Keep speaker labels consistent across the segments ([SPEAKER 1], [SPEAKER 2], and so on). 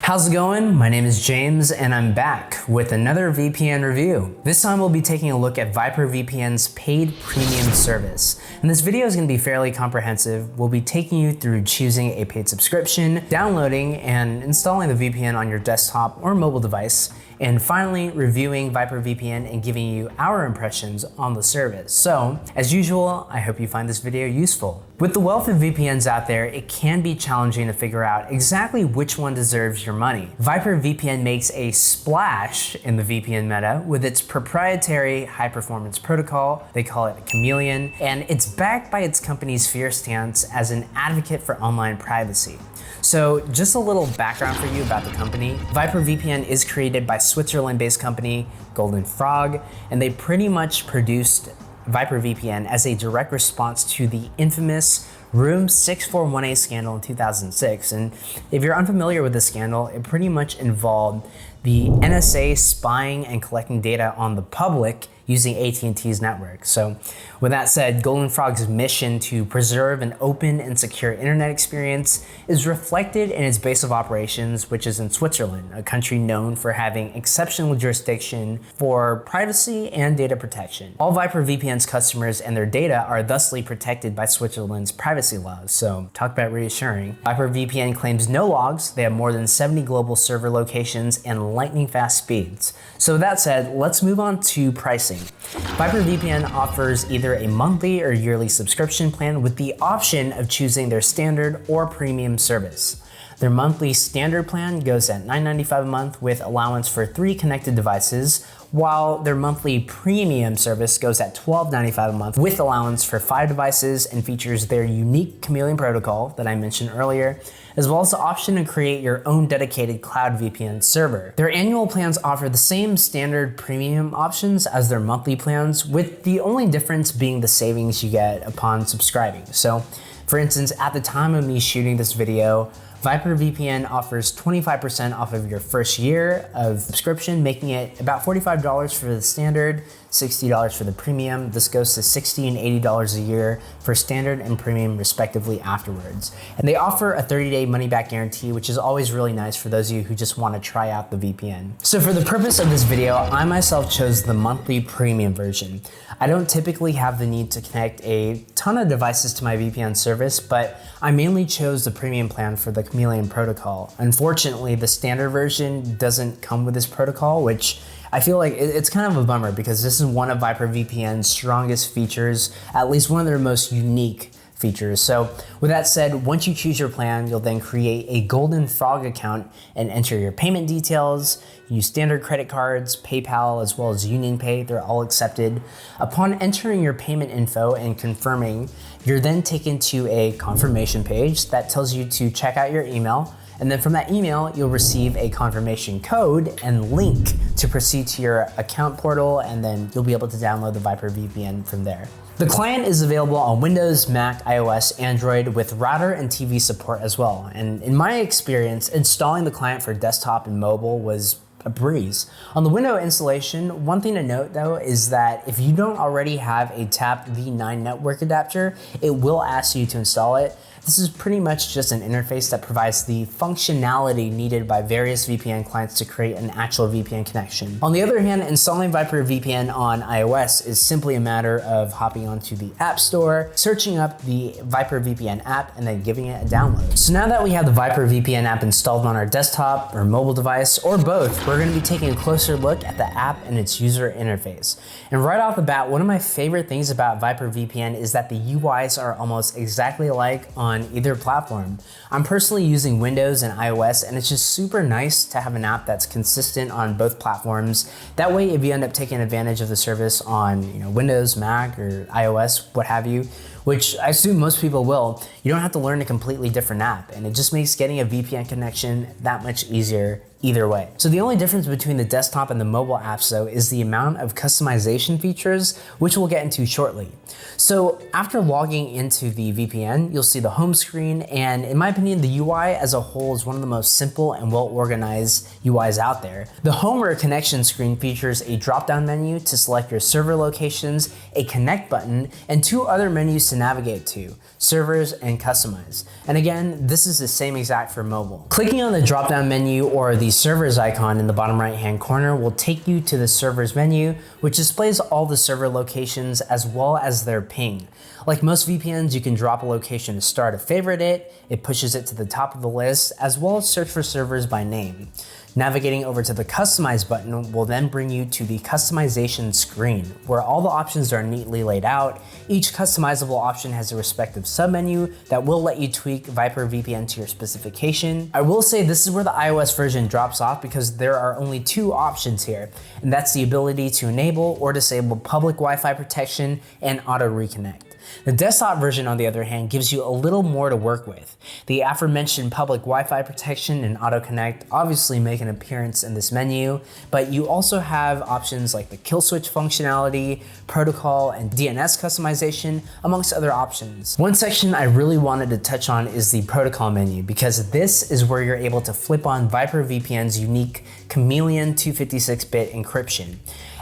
[SPEAKER 1] How's it going? My name is James and I'm back with another VPN review. This time we'll be taking a look at VyprVPN's paid premium service. And this video is going to be fairly comprehensive. We'll be taking you through choosing a paid subscription, downloading and installing the VPN on your desktop or mobile device, and finally reviewing VyprVPN and giving you our impressions on the service. So, as usual, I hope you find this video useful. With the wealth of VPNs out there, it can be challenging to figure out exactly which one deserves your money. VyprVPN makes a splash in the VPN meta with its proprietary high-performance protocol. They call it Chameleon, and it's backed by its company's fierce stance as an advocate for online privacy. So just a little background for you about the company. VyprVPN is created by Switzerland-based company Golden Frog, and they pretty much produced VyprVPN as a direct response to the infamous Room 6418 scandal in 2006. And if you're unfamiliar with the scandal, it pretty much involved the NSA spying and collecting data on the public using AT&T's network. So with that said, Golden Frog's mission to preserve an open and secure internet experience is reflected in its base of operations, which is in Switzerland, a country known for having exceptional jurisdiction for privacy and data protection. All VyprVPN's customers and their data are thusly protected by Switzerland's privacy laws. So talk about reassuring. VyprVPN claims no logs. They have more than 70 global server locations and lightning fast speeds. So with that said, let's move on to pricing. VyprVPN offers either a monthly or yearly subscription plan with the option of choosing their standard or premium service. Their monthly standard plan goes at $9.95 a month with allowance for 3 connected devices, while their monthly premium service goes at $12.95 a month with allowance for 5 devices and features their unique Chameleon protocol that I mentioned earlier, as well as the option to create your own dedicated cloud VPN server. Their annual plans offer the same standard premium options as their monthly plans, with the only difference being the savings you get upon subscribing. So, for instance, at the time of me shooting this video, VyprVPN offers 25% off of your first year of subscription, making it about $45 for the standard, $60 for the premium. This goes to $60 and $80 a year for standard and premium respectively afterwards. And they offer a 30-day money-back guarantee, which is always really nice for those of you who just want to try out the VPN. So for the purpose of this video, I myself chose the monthly premium version. I don't typically have the need to connect a ton of devices to my VPN service, but I mainly chose the premium plan for the Chameleon protocol. Unfortunately, the standard version doesn't come with this protocol, which I feel like it's kind of a bummer because this is one of VyprVPN's strongest features, at least one of their most unique features. So with that said, once you choose your plan, you'll then create a Golden Frog account and enter your payment details. Use standard credit cards, PayPal, as well as UnionPay. They're all accepted. Upon entering your payment info and confirming, you're then taken to a confirmation page that tells you to check out your email. And then from that email, you'll receive a confirmation code and link to proceed to your account portal, and then you'll be able to download the VyprVPN from there. The client is available on Windows, Mac, iOS, Android with router and TV support as well. And in my experience, installing the client for desktop and mobile was a breeze. On the Windows installation, one thing to note though is that if you don't already have a tapped V9 network adapter, it will ask you to install it. This is pretty much just an interface that provides the functionality needed by various VPN clients to create an actual VPN connection. On the other hand, installing VyprVPN on iOS is simply a matter of hopping onto the App Store, searching up the VyprVPN app, and then giving it a download. So now that we have the VyprVPN app installed on our desktop or mobile device, or both, we're going to be taking a closer look at the app and its user interface. And right off the bat, one of my favorite things about VyprVPN is that the UIs are almost exactly alike on either platform. I'm personally using Windows and iOS, and it's just super nice to have an app that's consistent on both platforms. That way, if you end up taking advantage of the service on Windows, Mac, or iOS, what have you, which I assume most people will, you don't have to learn a completely different app, and it just makes getting a VPN connection that much easier either way. So the only difference between the desktop and the mobile apps though is the amount of customization features, which we'll get into shortly. So after logging into the VPN, you'll see the home screen, and in my opinion, the UI as a whole is one of the most simple and well-organized UIs out there. The home or connection screen features a drop-down menu to select your server locations, a connect button, and 2 other menus to navigate to, servers, and customize. And again, this is the same exact for mobile. Clicking on the drop-down menu or the servers icon in the bottom right-hand corner will take you to the servers menu, which displays all the server locations as well as their ping. Like most VPNs, you can drop a location to start a favorite it pushes it to the top of the list, as well as search for servers by name. Navigating over to the Customize button will then bring you to the customization screen, where all the options are neatly laid out. Each customizable option has a respective submenu that will let you tweak VyprVPN to your specification. I will say this is where the iOS version drops off because there are only two options here, and that's the ability to enable or disable public Wi-Fi protection and auto reconnect. The desktop version, on the other hand, gives you a little more to work with. The aforementioned public Wi-Fi protection and auto connect obviously make an appearance in this menu, but you also have options like the kill switch functionality, protocol, and DNS customization, amongst other options. One section I really wanted to touch on is the protocol menu, because this is where you're able to flip on VyprVPN's unique Chameleon 256-bit encryption.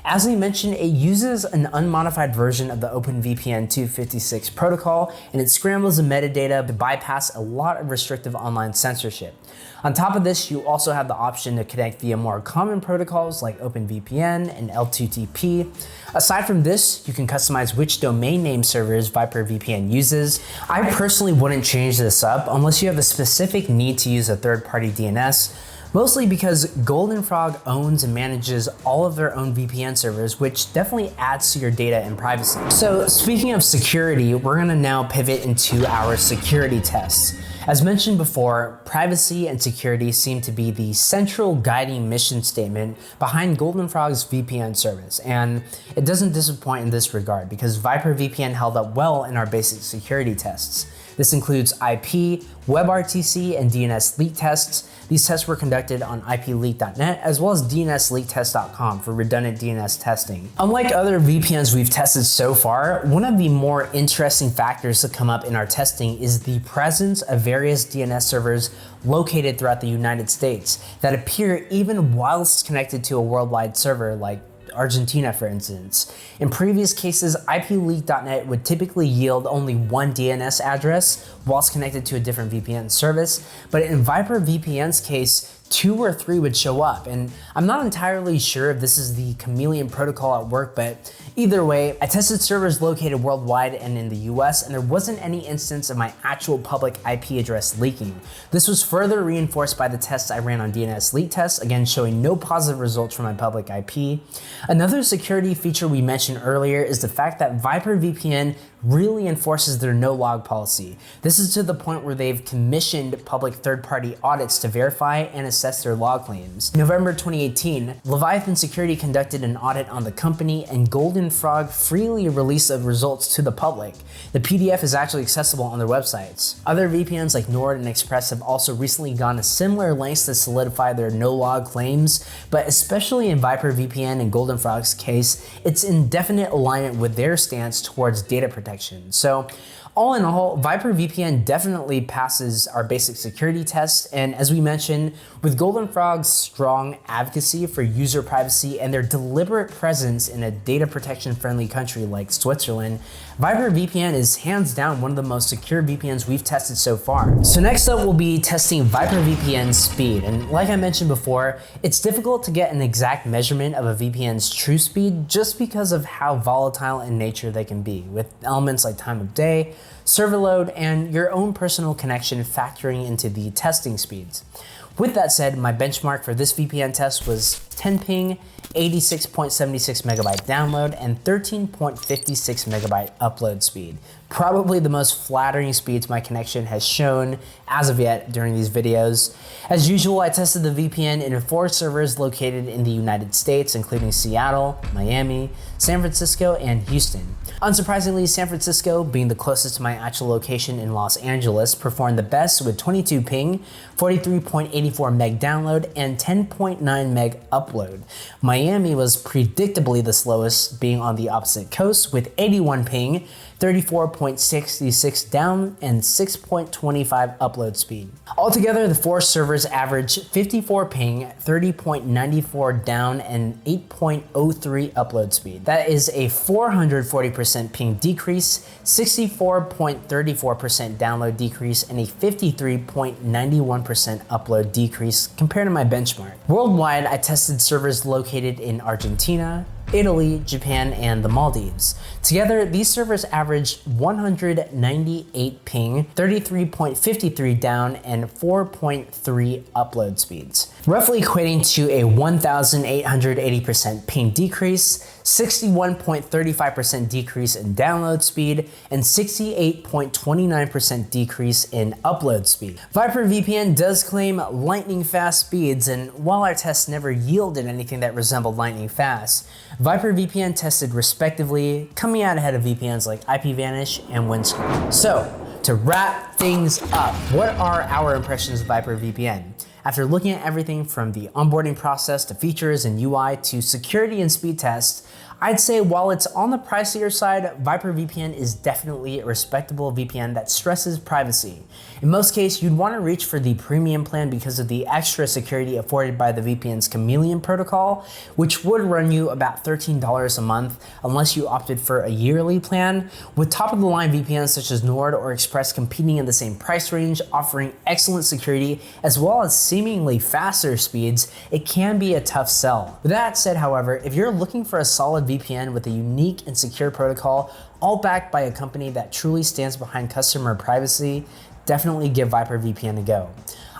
[SPEAKER 1] As we mentioned, it uses an unmodified version of the OpenVPN 256 protocol, and it scrambles the metadata to bypass a lot of restrictive online censorship. On top of this, you also have the option to connect via more common protocols like OpenVPN and L2TP. Aside from this, you can customize which domain name servers VyprVPN uses. I personally wouldn't change this up unless you have a specific need to use a third-party DNS. Mostly because Golden Frog owns and manages all of their own VPN servers, which definitely adds to your data and privacy. So speaking of security, we're gonna now pivot into our security tests. As mentioned before, privacy and security seem to be the central guiding mission statement behind Golden Frog's VPN service, and it doesn't disappoint in this regard because VyprVPN held up well in our basic security tests. This includes IP, WebRTC, and DNS leak tests. These tests were conducted on IPleak.net as well as DNSleakTest.com for redundant DNS testing. Unlike other VPNs we've tested so far, one of the more interesting factors to come up in our testing is the presence of various DNS servers located throughout the United States that appear even whilst connected to a worldwide server like Argentina, for instance. In previous cases, IPleak.net would typically yield only one DNS address whilst connected to a different VPN service, but in VyprVPN's case, 2 or 3 would show up. And I'm not entirely sure if this is the Chameleon protocol at work, but either way, I tested servers located worldwide and in the US, and there wasn't any instance of my actual public IP address leaking. This was further reinforced by the tests I ran on DNS leak tests, again showing no positive results from my public IP. Another security feature we mentioned earlier is the fact that VyprVPN really enforces their no-log policy. This is to the point where they've commissioned public third-party audits to verify and assess their log claims. In November 2018, Leviathan Security conducted an audit on the company, and Golden Frog freely released the results to the public. The PDF is actually accessible on their websites. Other VPNs like Nord and Express have also recently gone to similar lengths to solidify their no-log claims, but especially in VyprVPN and Golden Frog's case, it's in definite alignment with their stance towards data protection. So all in all, VyprVPN definitely passes our basic security tests, and as we mentioned, with Golden Frog's strong advocacy for user privacy and their deliberate presence in a data protection friendly country like Switzerland, VyprVPN is hands down one of the most secure VPNs we've tested so far. So next up, we'll be testing VyprVPN speed, and like I mentioned before, it's difficult to get an exact measurement of a VPN's true speed just because of how volatile in nature they can be, with elements like time of day, server load, and your own personal connection factoring into the testing speeds. With that said, my benchmark for this VPN test was 10 ping, 86.76 megabyte download, and 13.56 megabyte upload speed. Probably the most flattering speeds my connection has shown as of yet during these videos. As usual, I tested the VPN in 4 servers located in the United States, including Seattle, Miami, San Francisco, and Houston. Unsurprisingly, San Francisco, being the closest to my actual location in Los Angeles, performed the best with 22 ping, 43.84 meg download, and 10.9 meg upload. Miami was predictably the slowest, being on the opposite coast with 81 ping, 34.04 64.66 down and 6.25 upload speed. Altogether, the 4 servers average 54 ping, 30.94 down, and 8.03 upload speed. That is a 440% ping decrease, 64.34% download decrease, and a 53.91% upload decrease compared to my benchmark. Worldwide, I tested servers located in Argentina, Italy, Japan, and the Maldives. Together, these servers averaged 198 ping, 33.53 down, and 4.3 upload speeds, roughly equating to a 1,880% ping decrease, 61.35% decrease in download speed, and 68.29% decrease in upload speed. VyprVPN does claim lightning fast speeds, and while our tests never yielded anything that resembled lightning fast, VyprVPN tested respectively, coming out ahead of VPNs like IPVanish and Windscreen. So, to wrap things up, what are our impressions of VyprVPN? After looking at everything from the onboarding process to features and UI to security and speed tests, I'd say while it's on the pricier side, VyprVPN is definitely a respectable VPN that stresses privacy. In most cases, you'd want to reach for the premium plan because of the extra security afforded by the VPN's Chameleon protocol, which would run you about $13 a month unless you opted for a yearly plan. With top-of-the-line VPNs such as Nord or Express competing in the same price range, offering excellent security as well as seemingly faster speeds, it can be a tough sell. With that said, however, if you're looking for a solid VPN with a unique and secure protocol, all backed by a company that truly stands behind customer privacy, definitely give VyprVPN a go.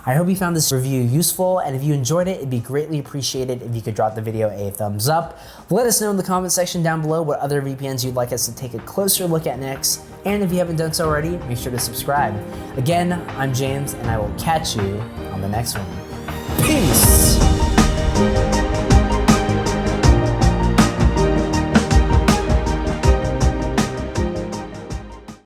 [SPEAKER 1] I hope you found this review useful, and if you enjoyed it, it'd be greatly appreciated if you could drop the video a thumbs up. Let us know in the comment section down below what other VPNs you'd like us to take a closer look at next, and if you haven't done so already, make sure to subscribe. Again, I'm James, and I will catch you on the next one. Peace!